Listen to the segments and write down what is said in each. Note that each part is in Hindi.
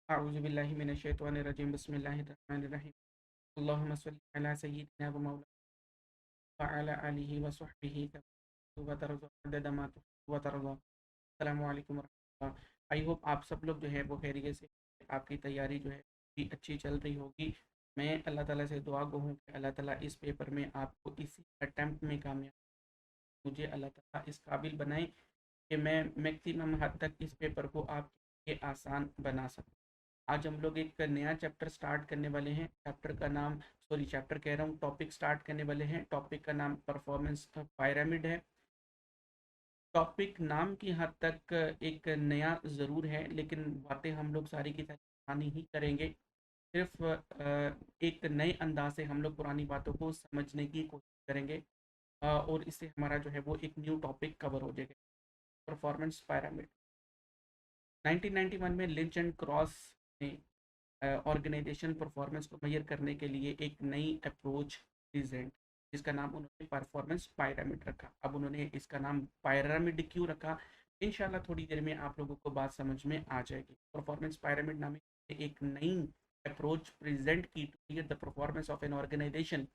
अऊज़ुबिल्लाहि मिनश्शैतानिर्रजीम बिस्मिल्लाहिर्रहमानिर्रहीम अल्लाहुम्मा सल्लि अला सय्यिदिना व मौलाना व अला आलिहि व सहबिहि व तरज़ा अदद मा तुहिब्बु व तरज़ा। अस्सलामु अलैकुम व रहमतुल्लाह। आई होप आप सब लोग जो है वो खैरियत से, आपकी तैयारी जो है भी अच्छी चल रही होगी। मैं अल्लाह ताला से दुआ गो हूँ कि अल्लाह ताला इस पेपर में आपको इसी अटेम्प्ट में कामयाब, मुझे अल्लाह ताला इस काबिल बनाए कि मैं मैक्सिमम हद तक इस पेपर को आपके लिए आसान बना सकूँ। आज हम लोग एक नया चैप्टर स्टार्ट करने वाले हैं। चैप्टर का नाम, सॉरी चैप्टर कह रहा हूँ, टॉपिक स्टार्ट करने वाले हैं। टॉपिक का नाम परफॉर्मेंस पायरामिड है। टॉपिक नाम की हद तक एक नया ज़रूर है, लेकिन बातें हम लोग सारी की सारी पुरानी ही करेंगे। सिर्फ एक नए अंदाज से हम लोग पुरानी बातों को समझने की कोशिश करेंगे, और इससे हमारा जो है वो एक न्यू टॉपिक कवर हो जाएगा, परफॉर्मेंस पायरामिड। 1991 में लिंच एंड क्रॉस ने ऑर्गेनाइजेशन परफॉर्मेंस को मेजर करने के लिए एक नई अप्रोच प्रेजेंट, जिसका नाम उन्होंने परफॉर्मेंस पायरामिड रखा। अब उन्होंने इसका नाम पायरामिड क्यों रखा, इंशाल्लाह थोड़ी देर में आप लोगों को बात समझ में आ जाएगी। परफॉर्मेंस पायरामिड नामे एक नई अप्रोच प्रेजेंट की to measure the performance of an organisation.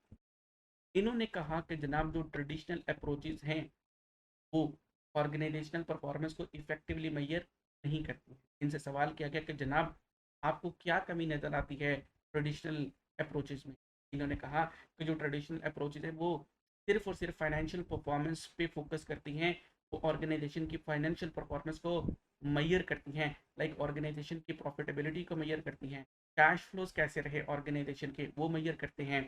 इन्होंने कहा कि जनाब जो ट्रेडिशनल अप्रोचेस हैं वो ऑर्गेनाइजेशनल परफॉर्मेंस को इफेक्टिवली मेजर नहीं करती। इनसे सवाल किया गया कि जनाब आपको क्या कमी नज़र आती है ट्रेडिशनल अप्रोचेस में। इन्होंने कहा कि जो ट्रेडिशनल अप्रोचेस है वो सिर्फ और सिर्फ फाइनेंशियल परफॉर्मेंस पे फोकस करती हैं। वो ऑर्गेनाइजेशन की फाइनेंशियल परफॉर्मेंस को मैयर करती हैं, लाइक ऑर्गेनाइजेशन की प्रॉफिटेबिलिटी को मैयर करती हैं, कैश फ्लोज कैसे रहे ऑर्गेनाइजेशन के वो मैयर करते हैं,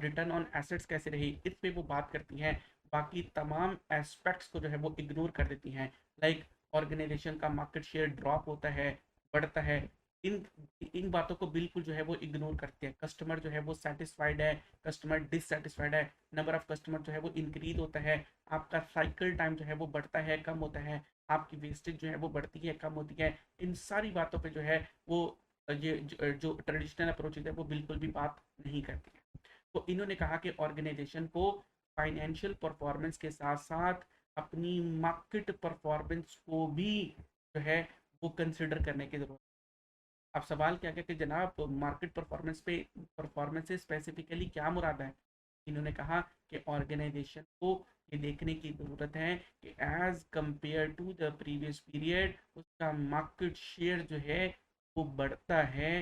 रिटर्न ऑन एसेट्स कैसे रही इस पे वो बात करती हैं। बाकी तमाम एस्पेक्ट्स को जो है वो इग्नोर कर देती हैं, लाइक ऑर्गेनाइजेशन का मार्केट शेयर ड्रॉप होता है, बढ़ता है, इन इन बातों को बिल्कुल जो है वो इग्नोर करते हैं। कस्टमर जो है वो सेटिस्फाइड है, कस्टमर डिससेटिस्फाइड है, नंबर ऑफ कस्टमर जो है वो इंक्रीज होता है, आपका साइकिल टाइम जो है वो बढ़ता है कम होता है, आपकी वेस्टेज जो है वो बढ़ती है कम होती है। इन सारी बातों पे जो है वो ये जो ट्रेडिशनल अप्रोच है वो बिल्कुल भी बात नहीं करती है। तो इन्होंने कहा कि ऑर्गेनाइजेशन को फाइनेंशियल परफॉर्मेंस के साथ साथ अपनी मार्केट परफॉर्मेंस को भी जो है वो कंसिडर करने की जरूरत। अब सवाल क्या क्या कि जनाब मार्केट परफॉर्मेंस से स्पेसिफिकली क्या मुराद है। इन्होंने कहा कि ऑर्गेनाइजेशन को ये देखने की ज़रूरत है कि as compare to the previous period उसका मार्केट शेयर जो है वो बढ़ता है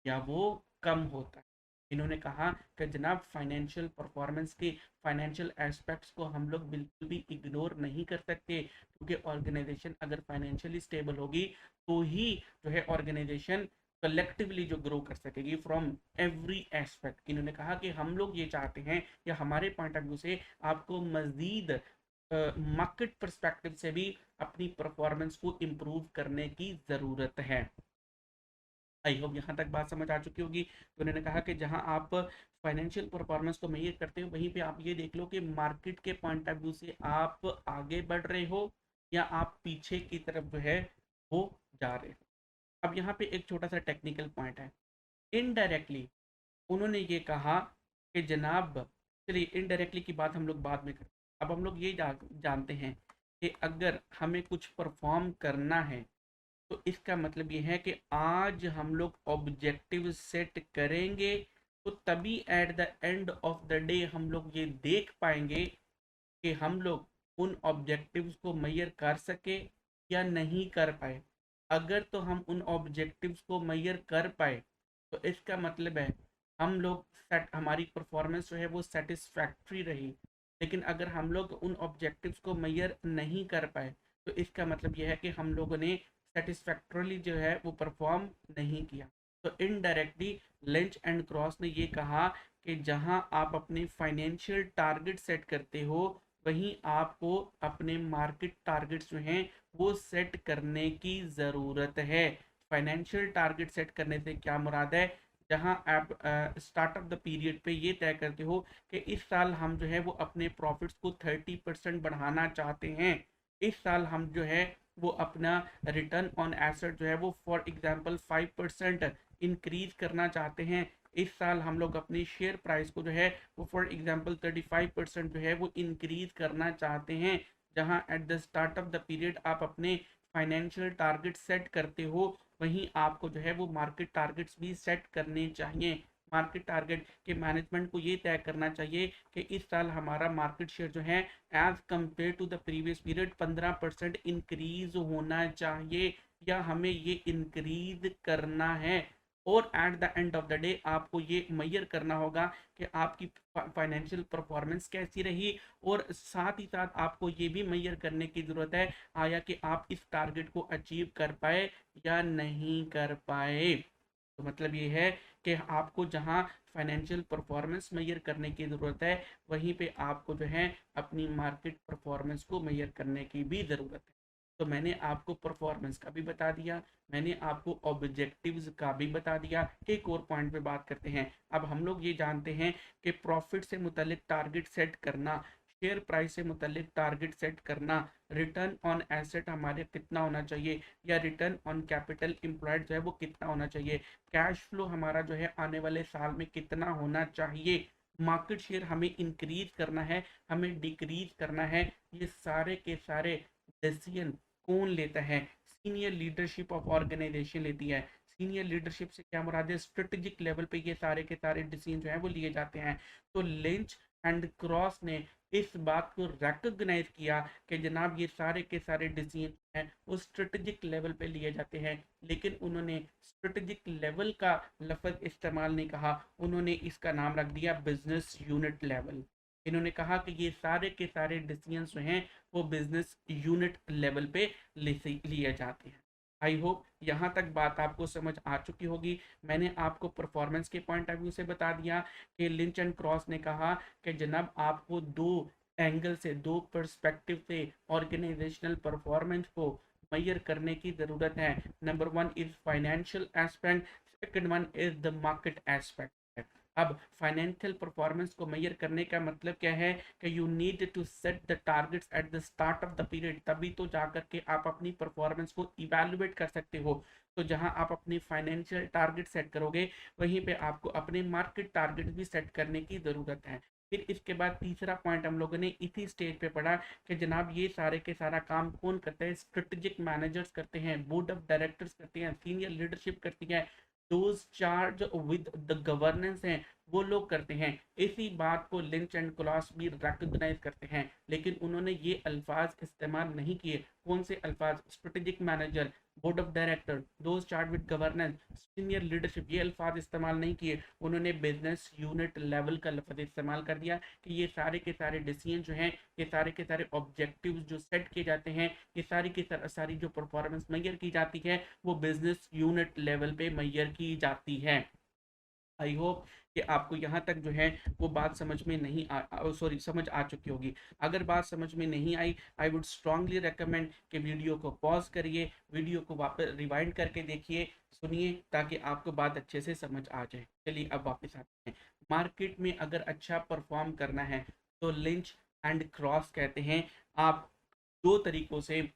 या वो कम होता है। इन्होंने कहा कि जनाब फाइनेंशियल परफॉर्मेंस के फाइनेंशियल एस्पेक्ट्स को हम लोग बिल्कुल भी इग्नोर नहीं कर सकते, क्योंकि ऑर्गेनाइजेशन अगर फाइनेंशियली स्टेबल होगी तो ही जो है ऑर्गेनाइजेशन कलेक्टिवली जो ग्रो कर सकेगी फ्रॉम एवरी एस्पेक्ट। इन्होंने कहा कि हम लोग ये चाहते हैं या हमारे पॉइंट ऑफ व्यू से आपको मजीद मार्केट परस्पेक्टिव से भी अपनी परफॉर्मेंस को इम्प्रूव करने की ज़रूरत है। आई होप यहाँ तक बात समझ आ चुकी होगी। तो उन्होंने कहा कि जहाँ आप फाइनेंशियल परफॉर्मेंस को मेजर करते हो वहीं पे आप ये देख लो कि मार्केट के पॉइंट ऑफ व्यू से आप आगे बढ़ रहे हो या आप पीछे की तरफ जो है वो जा रहे हो। अब यहाँ पे एक छोटा सा टेक्निकल पॉइंट है। इनडायरेक्टली उन्होंने ये कहा कि जनाब, चलिए इनडायरेक्टली की बात हम लोग बाद में करते हैं। अब हम लोग ये जानते हैं कि अगर हमें कुछ परफॉर्म करना है तो इसका मतलब ये है कि आज हम लोग ऑब्जेक्टिव सेट करेंगे, तो तभी eight the end of the day हम लोग ये देख पाएंगे कि हम लोग उन ऑब्जेक्टिव्स को मेजर कर सके या नहीं कर पाए। अगर तो हम उन ऑब्जेक्टिव्स को मेजर कर पाए तो इसका मतलब है हम लोग सेट, हमारी परफॉर्मेंस जो है वो सेटिस्फैक्ट्री रही। लेकिन अगर हम लोग उन ऑब्जेक्टिव्स को मेजर नहीं कर पाए तो इसका मतलब यह है कि हम लोगों ने सेटिस्फैक्टरली जो है वो परफॉर्म नहीं किया। तो इनडायरेक्टली लेंच एंड क्रॉस ने ये कहा कि जहां आप अपने फाइनेंशियल टारगेट सेट करते हो वहीं आपको अपने मार्केट टारगेट्स जो हैं वो सेट करने की ज़रूरत है। फाइनेंशियल टारगेट सेट करने से क्या मुराद है, जहां आप स्टार्ट ऑफ द पीरियड पे ये तय करते हो कि इस साल हम जो है वो अपने प्रॉफिट्स को 30% बढ़ाना चाहते हैं, इस साल हम जो है वो अपना रिटर्न ऑन एसेट जो है वो फॉर एग्जांपल 5% इंक्रीज करना चाहते हैं, इस साल हम लोग अपनी शेयर प्राइस को जो है वो फॉर एग्जांपल 35% जो है वो इंक्रीज करना चाहते हैं। जहां eight the start of the period आप अपने फाइनेंशियल टारगेट सेट करते हो वहीं आपको जो है वो मार्केट टारगेट्स भी सेट करने चाहिए। मार्केट टारगेट के मैनेजमेंट को ये तय करना चाहिए कि इस साल हमारा मार्केट शेयर जो है as compare to the previous period 15% increase होना चाहिए या हमें ये इंक्रीज करना है। और at the end of the day आपको ये मेजर करना होगा कि आपकी फाइनेंशियल परफॉर्मेंस कैसी रही, और साथ ही साथ आपको ये भी मेजर करने की ज़रूरत है आया कि आप इस टारगेट को अचीव कर पाए या नहीं कर पाए। तो मतलब ये है कि आपको जहां फाइनेंशियल परफॉर्मेंस मेजर करने की ज़रूरत है वहीं पे आपको जो है अपनी मार्केट परफॉर्मेंस को मेजर करने की भी ज़रूरत है। तो मैंने आपको परफॉर्मेंस का भी बता दिया, मैंने आपको ऑब्जेक्टिव्स का भी बता दिया। एक और पॉइंट पे बात करते हैं। अब हम लोग ये जानते हैं कि प्रॉफिट से मुतलिक टारगेट सेट करना, शेयर प्राइस से मुतलिक टारगेट सेट करना, रिटर्न ऑन एसेट हमारे कितना होना चाहिए या रिटर्न ऑन कैपिटल एम्प्लॉयड जो है वो कितना होना चाहिए, कैश फ्लो हमारा जो है आने वाले साल में कितना होना चाहिए, मार्केट शेयर हमें इंक्रीज करना है हमें डिक्रीज करना है, ये सारे के सारे डिसीजन कौन लेता है? सीनियर लीडरशिप ऑफ ऑर्गेनाइजेशन लेती है। सीनियर लीडरशिप से क्या मुराद है? स्ट्रेटेजिक लेवल पे ये सारे के सारे डिसीजन जो है वो लिए जाते हैं। तो लिंच एंड क्रॉस ने इस बात को रिकॉग्नाइज किया कि जनाब ये सारे के सारे डिसीजन हैं वो स्ट्रेटेजिक लेवल पे लिए जाते हैं, लेकिन उन्होंने स्ट्रेटेजिक लेवल का लफ्ज इस्तेमाल नहीं कहा, उन्होंने इसका नाम रख दिया बिजनेस यूनिट लेवल। इन्होंने कहा कि ये सारे के सारे डिसीजन जो हैं वो बिजनेस यूनिट लेवल पे लिए जाते हैं। आई होप यहाँ तक बात आपको समझ आ चुकी होगी। मैंने आपको परफॉर्मेंस के पॉइंट ऑफ व्यू से बता दिया कि लिंच एंड क्रॉस ने कहा कि जनाब आपको दो एंगल से, दो पर्सपेक्टिव से ऑर्गेनाइजेशनल परफॉर्मेंस को मेजर करने की ज़रूरत है। Number one is financial aspect, second one is the market aspect. अब फाइनेंशियल परफॉर्मेंस को मेजर करने का मतलब क्या है कि you need to set the targets at the start of the period, तभी तो जाकर के आप अपनी परफॉर्मेंस को इवेलुएट कर सकते हो। तो जहां आप अपनी फाइनेंशियल टारगेट सेट करोगे वहीं पे आपको अपने मार्केट टारगेट भी सेट करने की ज़रूरत है। फिर इसके बाद तीसरा पॉइंट हम लोगों ने इसी स्टेज पे पढ़ा कि जनाब ये सारे के सारा काम कौन करता है? स्ट्रेटेजिक मैनेजर्स करते हैं, बोर्ड ऑफ डायरेक्टर्स करते हैं, सीनियर लीडरशिप करती है, those charge with the governance हैं वो लोग करते हैं। इसी बात को लिंच एंड क्लॉस भी रिकॉग्नाइज करते हैं, लेकिन उन्होंने ये अल्फाज इस्तेमाल नहीं किए। कौन से अल्फाज? Strategic manager, board of director, those charge with governance, senior leadership, ये अल्फाज इस्तेमाल नहीं किए। उन्होंने बिजनेस यूनिट लेवल का लफ्ज इस्तेमाल कर दिया कि ये सारे के सारे डिसीजन जो हैं, ये सारे के सारे ऑब्जेक्टिव्स जो सेट किए जाते हैं, ये सारी की सारी जो परफॉर्मेंस मेजर की जाती है वो बिजनेस यूनिट लेवल पे मेजर की जाती है। आई होप कि आपको यहाँ तक जो है वो बात समझ में नहीं सॉरी समझ आ चुकी होगी। अगर बात समझ में नहीं आई, आई वुड स्ट्रांगली रेकमेंड कि वीडियो को पॉज करिए, वीडियो को वापस रिवाइंड करके देखिए, सुनिए, ताकि आपको बात अच्छे से समझ आ जाए। चलिए अब वापस आते हैं। मार्केट में अगर अच्छा परफॉर्म करना है तो लिंच एंड क्रॉस कहते हैं आप दो तरीकों से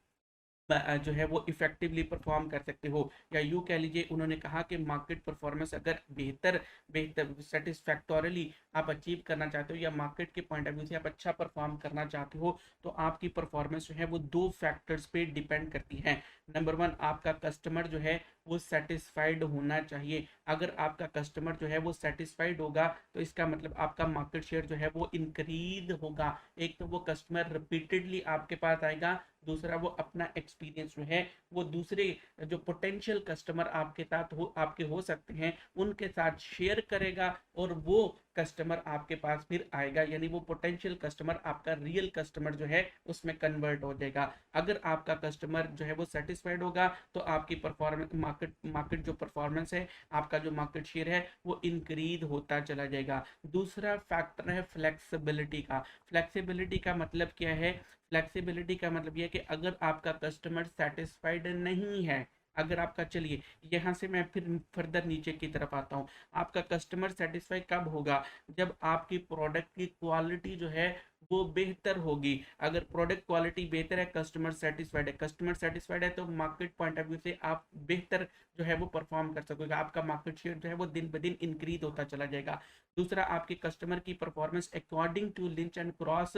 जो है वो इफेक्टिवली परफॉर्म कर सकते हो, या यूँ कह लीजिए उन्होंने कहा कि मार्केट परफॉर्मेंस अगर बेहतर बेहतर सेटिस्फैक्टोरली आप अचीव करना चाहते हो या मार्केट के पॉइंट ऑफ व्यू से आप अच्छा परफॉर्म करना चाहते हो तो आपकी परफॉर्मेंस जो है वो दो फैक्टर्स पे डिपेंड करती है। नंबर वन, आपका कस्टमर जो है वो सेटिस्फाइड होना चाहिए। अगर आपका कस्टमर जो है वो सेटिस्फाइड होगा तो इसका मतलब आपका मार्केट शेयर जो है वो इंक्रीज होगा। एक तो वो कस्टमर रिपीटेडली आपके पास आएगा, दूसरा वो अपना एक्सपीरियंस जो है वो दूसरे जो पोटेंशियल कस्टमर आपके साथ आपके हो सकते हैं उनके साथ शेयर करेगा और वो कस्टमर आपके पास फिर आएगा, यानी वो पोटेंशियल कस्टमर आपका रियल कस्टमर जो है उसमें कन्वर्ट हो जाएगा। अगर आपका कस्टमर जो है वो सेटिस्फाइड होगा तो आपकी परफॉर्मेंस मार्केट जो परफॉर्मेंस है, आपका जो मार्केट शेयर है वो इंक्रीज होता चला जाएगा। दूसरा फैक्टर है फ्लेक्सिबिलिटी का। फ्लेक्सिबिलिटी का मतलब क्या है? फ्लेक्सिबिलिटी का मतलब यह है कि अगर आपका कस्टमर सेटिस्फाइड नहीं है, अगर आपका, चलिए यहाँ से मैं फिर फर्दर नीचे की तरफ आता हूँ। आपका कस्टमर सेटिस्फाई कब होगा? जब आपकी प्रोडक्ट की क्वालिटी जो है वो बेहतर होगी। अगर प्रोडक्ट क्वालिटी बेहतर है, कस्टमर सेटिस्फाइड है, कस्टमर सेटिस्फाइड है तो मार्केट पॉइंट ऑफ व्यू से आप बेहतर जो है वो परफॉर्म कर सकोगे, आपका मार्केट शेयर जो है वो दिन ब दिन इंक्रीज होता चला जाएगा। दूसरा, आपके कस्टमर की performance according to Lynch and Cross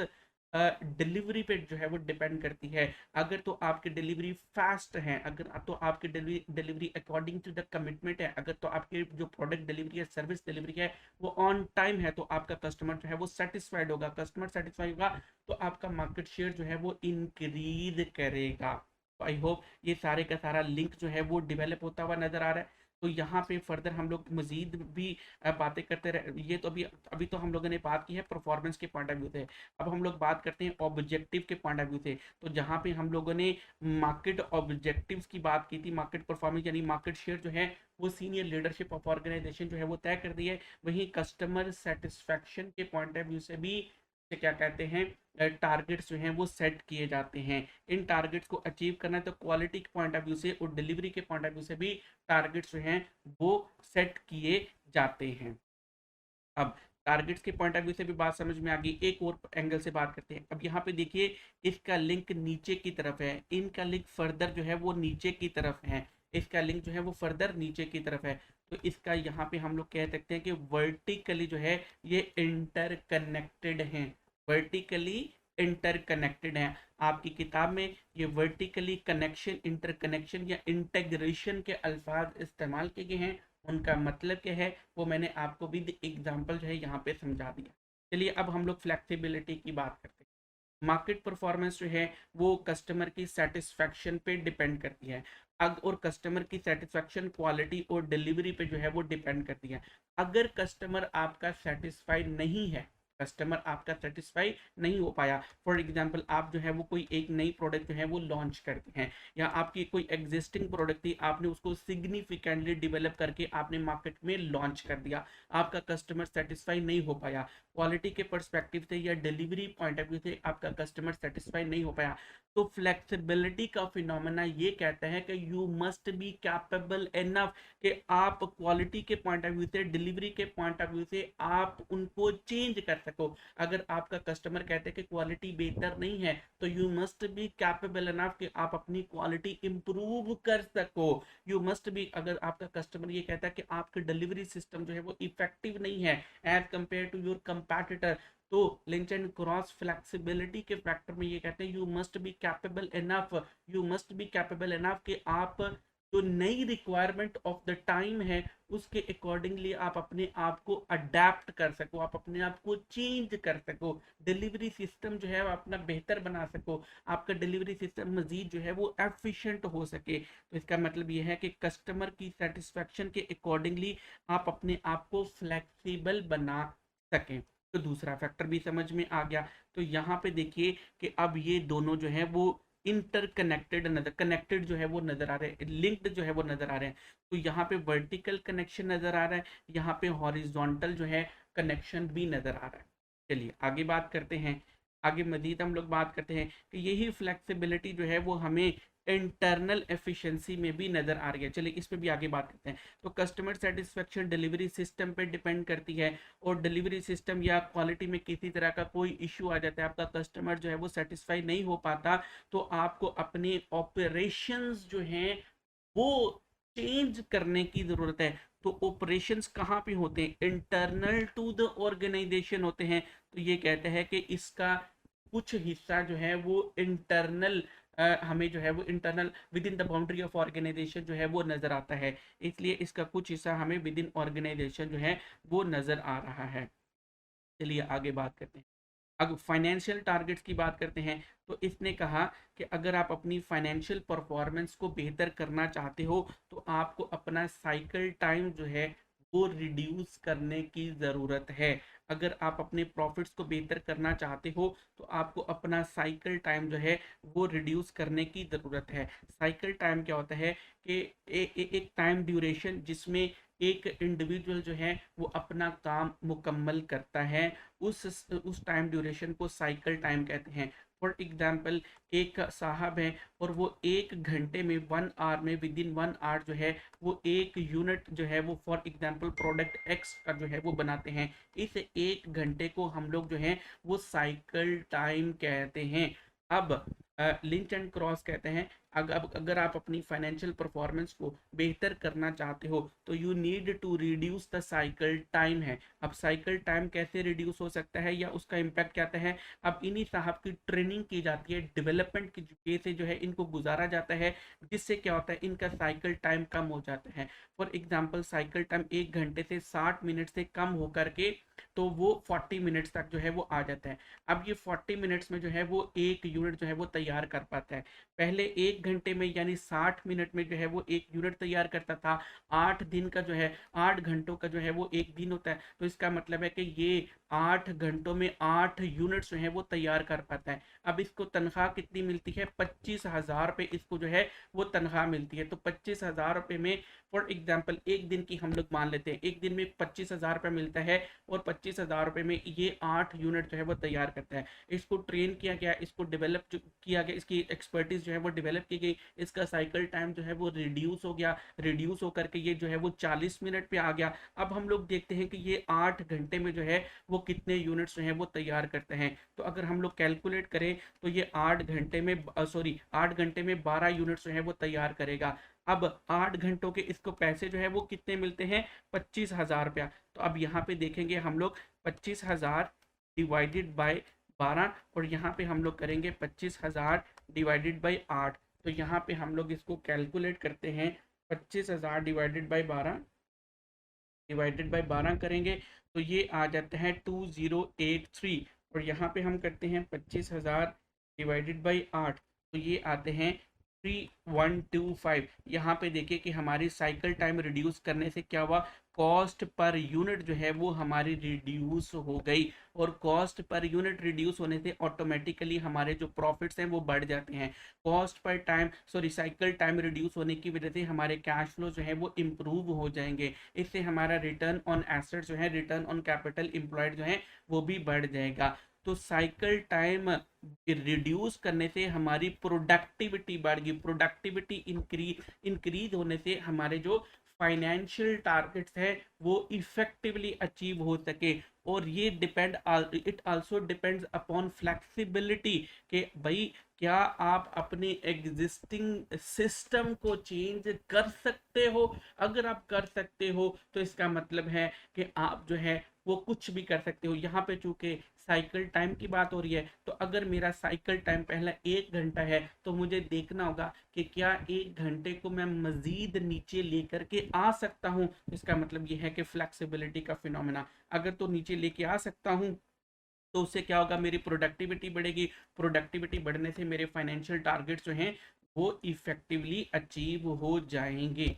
delivery पे जो है वो डिपेंड करती है। अगर तो आपकी डिलीवरी फास्ट है, अगर तो आपकी delivery according to the commitment है, अगर तो आपकी जो प्रोडक्ट डिलीवरी है, सर्विस डिलीवरी है, वो ऑन टाइम है, तो आपका कस्टमर जो है वो सेटिस्फाइड होगा। कस्टमर सेटिस्फाइड होगा तो आपका मार्केट शेयर जो है वो इंक्रीज करेगा। तो आई होप ये सारे का सारा लिंक जो है वो डेवलप होता हुआ नजर आ रहा है। तो यहाँ पे फर्दर हम लोग मजीद भी बातें करते रहे। ये तो अभी अभी तो हम लोगों ने बात की है परफॉर्मेंस के पॉइंट ऑफ व्यू से। अब हम लोग बात करते हैं ऑब्जेक्टिव के पॉइंट ऑफ व्यू से। तो जहाँ पे हम लोगों ने मार्केट ऑब्जेक्टिव्स की बात की थी, मार्केट परफॉर्मेंस यानी मार्केट शेयर जो है वो सीनियर लीडरशिप ऑफ ऑर्गेनाइजेशन जो है वो तय कर दी है। वहीं कस्टमर सेटिस्फैक्शन के पॉइंट ऑफ व्यू से भी क्या कहते हैं टारगेट्स जो हैं वो सेट किए जाते हैं। इन टारगेट्स को अचीव करना है तो क्वालिटी के पॉइंट ऑफ व्यू से और डिलीवरी के पॉइंट ऑफ व्यू से भी टारगेट्स जो हैं वो सेट किए जाते हैं। अब टारगेट्स के पॉइंट ऑफ व्यू से भी बात समझ में आ गई। एक और एंगल से बात करते हैं। अब यहाँ पे देखिए इसका लिंक नीचे की तरफ है, इनका लिंक फर्दर जो है वो नीचे की तरफ है। इसका लिंक जो है वो फर्दर नीचे की तरफ है। तो इसका यहाँ पे हम लोग कह सकते हैं कि वर्टिकली जो है ये इंटरकनेक्टेड हैं, वर्टिकली इंटरकनेक्टेड हैं। आपकी किताब में ये वर्टिकली कनेक्शन, इंटरकनेक्शन या इंटेग्रेशन के अल्फाज इस्तेमाल किए गए हैं। उनका मतलब क्या है वो मैंने आपको भी एग्जाम्पल जो है यहाँ पे समझा दिया। चलिए अब हम लोग फ्लेक्सिबिलिटी की बात करते हैं। मार्केट परफॉर्मेंस जो है वो कस्टमर की सेटिस्फैक्शन पे डिपेंड करती है। अग और कस्टमर की सेटिस्फैक्शन क्वालिटी और डिलीवरी पे जो है वो डिपेंड करती है। अगर कस्टमर आपका सेटिस्फाइड नहीं है, कस्टमर आपका सेटिस्फाई नहीं हो पाया, फॉर एग्जांपल आप जो है वो कोई एक नई प्रोडक्ट जो है वो लॉन्च करते हैं, या आपकी कोई एग्जिस्टिंग प्रोडक्ट थी, आपने उसको सिग्निफिकेंटली डेवलप करके आपने मार्केट में लॉन्च कर दिया, आपका कस्टमर सेटिस्फाई नहीं हो पाया, क्वालिटी के परस्पेक्टिव से या डिलीवरी पॉइंट ऑफ व्यू से आपका कस्टमर सेटिस्फाई नहीं हो पाया, तो फ्लेक्सिबिलिटी का फिनोमेना ये कहता है कि you must be capable enough कि आप क्वालिटी के पॉइंट ऑफ व्यू से, डिलीवरी के पॉइंट ऑफ व्यू से आप उनको चेंज कर सको। अगर आपका कस्टमर कहते हैं कि क्वालिटी बेहतर नहीं है तो you must be capable enough कि आप अपनी क्वालिटी इंप्रूव कर सको। यू मस्ट बी, अगर आपका कस्टमर ये कहता है कि आपका डिलीवरी सिस्टम जो है वो इफेक्टिव नहीं है as compare to your competitor, तो लिंच एंड क्रॉस फ्लेक्सिबिलिटी के फैक्टर में ये कहते हैं you must be capable enough, you must be capable enough कि आप जो नई रिक्वायरमेंट ऑफ द टाइम है उसके अकॉर्डिंगली आप अपने आप को अडेप्ट कर सको, आप अपने आप को चेंज कर सको, डिलीवरी सिस्टम जो है अपना बेहतर बना सको, आपका डिलीवरी सिस्टम मजीद जो है वो एफिशिएंट हो सके। तो इसका मतलब ये है कि कस्टमर की सेटिस्फैक्शन के अकॉर्डिंगली आप अपने आप को फ्लेक्सिबल बना सकें। तो दूसरा फैक्टर भी समझ में आ गया। तो यहाँ पे देखिए कि अब ये दोनों जो है वो इंटरकनेक्टेड नजर, कनेक्टेड जो है वो नजर आ रहे हैं, लिंक्ड जो है वो नजर आ रहे हैं। तो यहाँ पे वर्टिकल कनेक्शन नजर आ रहा है, यहाँ पे हॉरिजॉन्टल जो है कनेक्शन भी नजर आ रहा है। चलिए आगे बात करते हैं। आगे मजीद हम लोग बात करते हैं कि यही फ्लेक्सिबिलिटी जो है वो हमें इंटरनल एफिशिएंसी में भी नजर आ रही है। चलिए इस पे भी आगे बात करते हैं। तो कस्टमर सेटिस्फेक्शन डिलीवरी सिस्टम पे डिपेंड करती है, और डिलीवरी सिस्टम या क्वालिटी में किसी तरह का कोई इश्यू आ जाता है, आपका कस्टमर जो है वो सेटिस्फाई नहीं हो पाता, तो आपको अपने ऑपरेशंस जो हैं वो चेंज करने की जरूरत है। तो ऑपरेशंस कहाँ पे होते हैं? इंटरनल टू द ऑर्गेनाइजेशन होते हैं। तो ये कहते हैं कि इसका कुछ हिस्सा जो है वो इंटरनल, हमें जो है वो internal within the boundary of organisation जो है वो नजर आता है, इसलिए इसका कुछ हिस्सा हमें विद इन ऑर्गेनाइजेशन जो है वो नजर आ रहा है। चलिए आगे बात करते हैं। अगर फाइनेंशियल टारगेट्स की बात करते हैं तो इसने कहा कि अगर आप अपनी फाइनेंशियल परफॉर्मेंस को बेहतर करना चाहते हो तो आपको अपना साइकिल टाइम जो है वो रिड्यूस करने की ज़रूरत है। अगर आप अपने प्रॉफिट्स को बेहतर करना चाहते हो तो आपको अपना साइकिल टाइम जो है वो रिड्यूस करने की ज़रूरत है। साइकिल टाइम क्या होता है कि एक टाइम ड्यूरेशन जिसमें एक इंडिविजुअल जो है वो अपना काम मुकम्मल करता है, उस टाइम ड्यूरेशन को साइकिल टाइम कहते हैं। फॉर एग्जाम्पल एक साहब हैं और वो 1 घंटे में 1 आवर में विद इन 1 आवर जो है वो एक यूनिट जो है वो फॉर एग्जाम्पल प्रोडक्ट एक्स का जो है वो बनाते हैं। इस 1 घंटे को हम लोग जो है वो साइकिल टाइम कहते हैं। अब लिंच एंड क्रॉस कहते हैं अगर आप अपनी फाइनेंशियल परफॉर्मेंस को बेहतर करना चाहते हो तो you need to reduce the cycle time है। अब साइकिल टाइम कैसे रिड्यूस हो सकता है या उसका इम्पैक्ट क्या आता है? अब इन्हीं साहब की ट्रेनिंग की जाती है, डेवलपमेंट की वे से जो है इनको गुजारा जाता है, जिससे क्या होता है इनका साइकिल टाइम कम हो जाता है। फॉर एग्जाम्पल साइकिल टाइम 1 घंटे से 60 मिनट से कम होकर के तो वो 40 मिनट्स तक जो है वो आ जाता है। अब ये 40 मिनट्स में जो है वो एक यूनिट जो है वो तैयार कर पाता है। पहले 1 घंटे में यानी 60 मिनट में जो है वो एक यूनिट तैयार करता था। 8 दिन का जो है 8 घंटों का जो है वो एक दिन होता है, तो इसका मतलब है कि ये 8 घंटों में 8 यूनिट्स जो है वो तैयार कर पाता है। अब इसको तनख्वाह कितनी मिलती है? 25,000 रुपये इसको जो है वो तनख्वाह मिलती है। तो 25,000 रुपये में फॉर एग्जाम्पल एक दिन की हम लोग मान लेते हैं, एक दिन में 25,000 रुपये मिलता है और 25,000 रुपये में ये 8 यूनिट जो है वो तैयार करता है। इसको ट्रेन किया गया, इसको डेवलप किया गया, इसकी एक्सपर्टीज जो है वो डेवलप की गई, इसका साइकिल टाइम जो है वो रिड्यूस हो गया, रिड्यूस होकर के ये जो है वो 40 मिनट पे आ गया। अब हम लोग देखते हैं कि ये 8 घंटे में जो है वो कितने यूनिट्स जो है वो तैयार करते हैं। तो अगर हम लोग कैलकुलेट करें तो ये 8 घंटे में 12 यूनिट्स जो है वो तैयार करेगा। अब 8 घंटों के इसको पैसे जो है वो कितने मिलते हैं? 25,000 रुपया। तो अब यहाँ पे देखेंगे हम लोग 25,000 डिवाइडेड बाय 12 और यहाँ पे हम लोग करेंगे 25,000 डिवाइडेड बाय 8। तो यहाँ पे हम लोग इसको कैलकुलेट करते हैं, 25,000 डिवाइडेड बाय 12 करेंगे तो ये आ जाता है 2083। और यहाँ पे हम करते हैं 25,000 डिवाइडेड बाई 8 तो ये आते हैं 3125। यहाँ पे देखिए कि हमारी साइकिल टाइम रिड्यूस करने से क्या हुआ, कॉस्ट पर यूनिट जो है वो हमारी रिड्यूस हो गई। और कॉस्ट पर यूनिट रिड्यूस होने से ऑटोमेटिकली हमारे जो प्रॉफिट्स हैं वो बढ़ जाते हैं। Cost per time cycle time reduce होने की वजह से हमारे कैश फ्लो जो है वो इम्प्रूव हो जाएंगे। इससे हमारा रिटर्न ऑन एसेट जो है, रिटर्न ऑन कैपिटल एम्प्लॉयड जो है वो भी बढ़ जाएगा। तो साइकिल टाइम रिड्यूस करने से हमारी प्रोडक्टिविटी बढ़ गई। प्रोडक्टिविटी इंक्रीज होने से हमारे जो फाइनेंशियल टारगेट्स है वो इफेक्टिवली अचीव हो सके। और ये it also depends upon flexibility कि भाई क्या आप अपने एग्जिस्टिंग सिस्टम को चेंज कर सकते हो। अगर आप कर सकते हो तो इसका मतलब है कि आप जो है वो कुछ भी कर सकते हो। यहाँ पे चूंकि साइकिल टाइम की बात हो रही है तो अगर मेरा साइकिल टाइम पहला 1 घंटा है तो मुझे देखना होगा कि क्या 1 घंटे को मैं मजीद नीचे लेकर के आ सकता हूँ। इसका मतलब ये है कि फ्लेक्सिबिलिटी का फिनोमेना, अगर तो नीचे लेके आ सकता हूँ तो उससे क्या होगा, मेरी प्रोडक्टिविटी बढ़ेगी। प्रोडक्टिविटी बढ़ने से मेरे फाइनेंशियल टारगेट्स जो हैं वो इफेक्टिवली अचीव हो जाएंगे।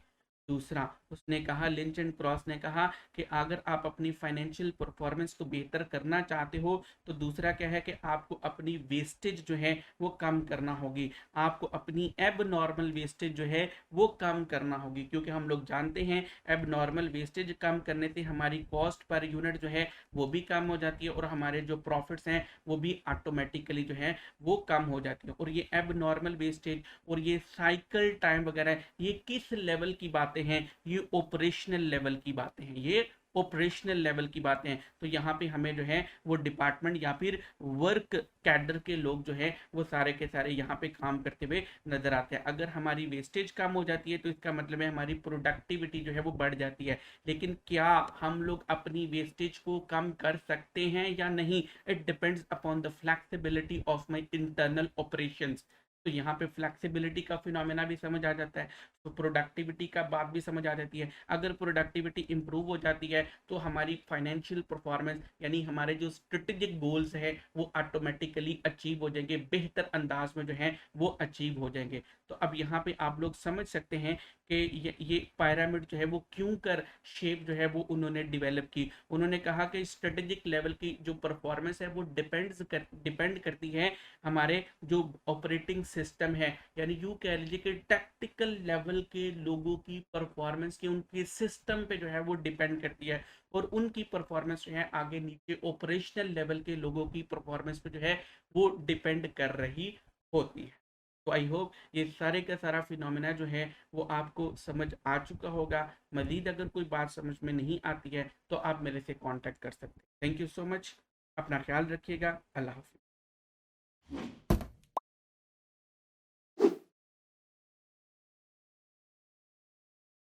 दूसरा उसने कहा, लिंच एंड क्रॉस ने कहा कि अगर आप अपनी फाइनेंशियल परफॉर्मेंस को बेहतर करना चाहते हो तो दूसरा क्या है कि आपको अपनी वेस्टेज जो है वो कम करना होगी। आपको अपनी एब नॉर्मल वेस्टेज जो है वो कम करना होगी, क्योंकि हम लोग जानते हैं एब नॉर्मल वेस्टेज कम करने से हमारी कॉस्ट पर यूनिट जो है वो भी कम हो जाती है और हमारे जो प्रॉफिट्स हैं वो भी ऑटोमेटिकली जो है वो कम हो जाती है। और ये एब नॉर्मल वेस्टेज और ये साइकिल टाइम वगैरह ये किस लेवल की बातें हैं? ये ऑपरेशनल लेवल की बातें हैं, ये ऑपरेशनल लेवल की बातें हैं। तो यहाँ पे हमें जो है वो डिपार्टमेंट या फिर वर्क कैडर के लोग जो है वो सारे के सारे यहाँ पे काम करते हुए नजर आते हैं। अगर हमारी वेस्टेज कम हो जाती है तो इसका मतलब है हमारी प्रोडक्टिविटी जो है वो बढ़ जाती है। लेकिन क्या हम लोग अपनी वेस्टेज को कम कर सकते हैं या नहीं? It depends upon the flexibility of my internal operations. तो यहाँ पे फ्लेक्सिबिलिटी का फिनोमेना भी समझ आ जाता है, तो प्रोडक्टिविटी का बात भी समझ आ जाती है। अगर प्रोडक्टिविटी इंप्रूव हो जाती है तो हमारी फाइनेंशियल परफॉर्मेंस यानी हमारे जो स्ट्रेटेजिक गोल्स है वो ऑटोमेटिकली अचीव हो जाएंगे, बेहतर अंदाज में जो है वो अचीव हो जाएंगे। तो अब यहाँ पे आप लोग समझ सकते हैं कि ये पिरामिड जो है वो क्यों कर शेप जो है वो उन्होंने डेवलप की। उन्होंने कहा कि स्ट्रेटेजिक लेवल की जो परफॉर्मेंस है वो डिपेंड करती है हमारे जो ऑपरेटिंग सिस्टम है, यानी यूं कह लीजिए कि टैक्टिकल लेवल के लोगों की परफॉर्मेंस की उनके सिस्टम पे जो है वो डिपेंड करती है। और उनकी परफॉर्मेंस जो है आगे नीचे ऑपरेशनल लेवल के लोगों की परफॉर्मेंस पे जो है वो डिपेंड कर रही होती है। तो आई होप ये सारे का सारा फिनोमेना जो है वो आपको समझ आ चुका होगा। मजीद अगर कोई बात समझ में नहीं आती है तो आप मेरे से कांटेक्ट कर सकते हैं। थैंक यू सो मच, अपना ख्याल रखिएगा। अल्लाह हाफिज।